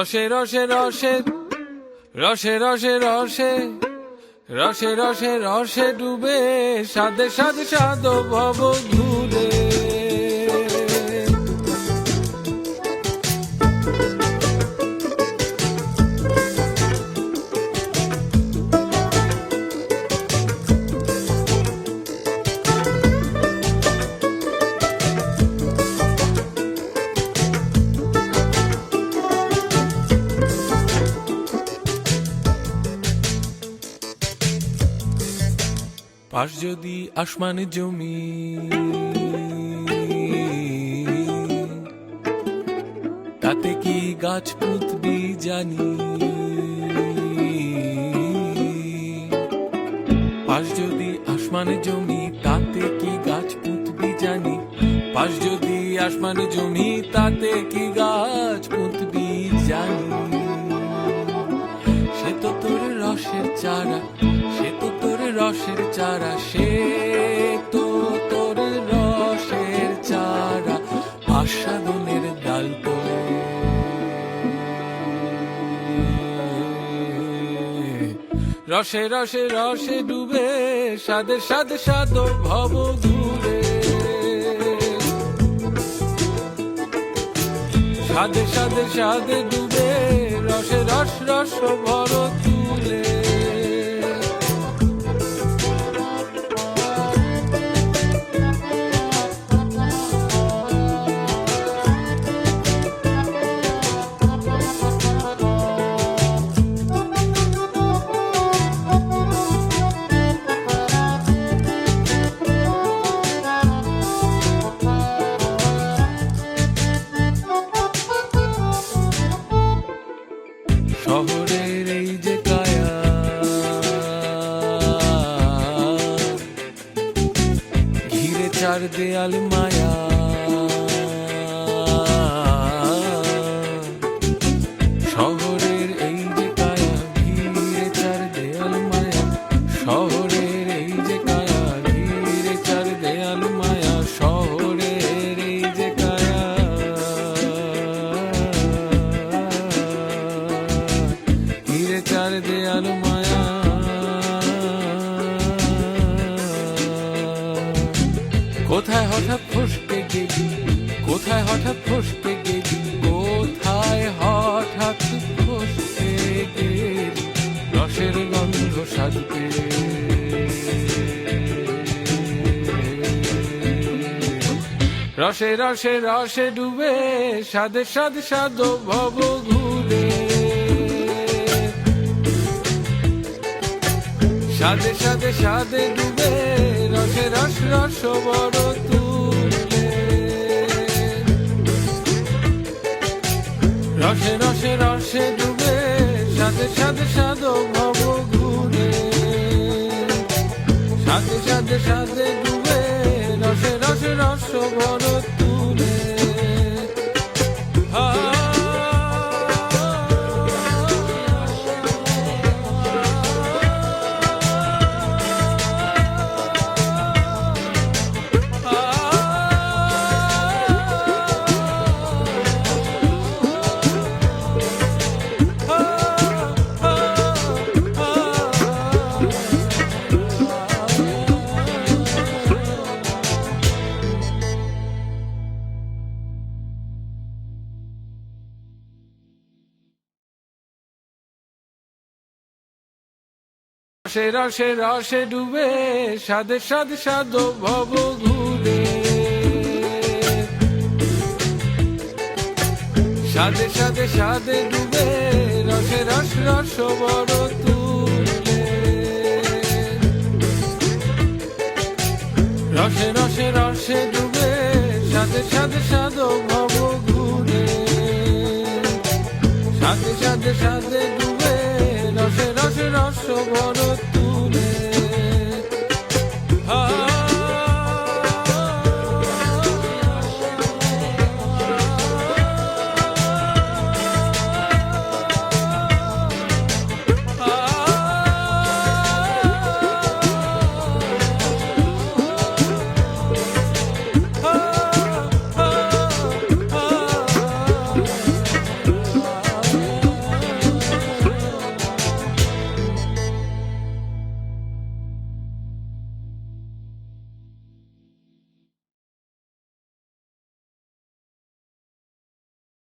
রসে রসে রসে রসে রসে রসে রসে রসে রসে ডুবে সাদে সাদে সাদ ভব ঘুরে পাশ যদি আসমান জমি তাতে কি গাছ পুতবি জানি পাশ যদি আসমান জমি তাতে কি গাছ পুতবি জানি পাশ যদি আসমান জমি তাতে কি গাছ পুতবি জানি সে তো তোর রসের চারা সে তো তোর রসের চারা সে তো তোর রসের চারা আস্বাদনের ডাল তোলে রসে রসে রসে ডুবে সাদে সাদে সাদ ভব ঘুরে সাদে সাদে সাদে ডুবে রসে রস রস ভর তুলে শহরের এই যে কায়া ঘিরে চার দেয়াল মায়া শহরের এই যে কায়া ঘিরে চার দেয়াল মায়া শহরের এই যে কায়া ঘিরে চার দেয়াল মায়া শহরের এই যে কায়া চার দেয়াল মায়া কোথায় হঠাৎ ফসকে গেলি কোথায় হঠাৎ ফসকে গেলি কোথায় হঠাৎ ফসকে গেলি রসের গন্ধ সাজবে রসে রসে রসে ডুবে সাদে সাদে সাদ ভব ঘুরে সাদে সাদে সাদে ডুবে রসে রস রস বড় তুলে রসে রসে রসে ডুবে সাদে সাদে সাদ ভব ঘুরে সাদে সাদে সাদে ডুবে রসে রসে রস বড় তুলে রসে রসে রসে ডুবে সাদে সাদে সাদ ভব ঘুরে সাদে সাদে সাদে ডুবে রসে রস রস বড় তুলে রসে রসে রসে ডুবে সাদে সাদে সাদ ভব ঘুরে সাদে সাদে সাদে ডুবে রসে রসে রস বড়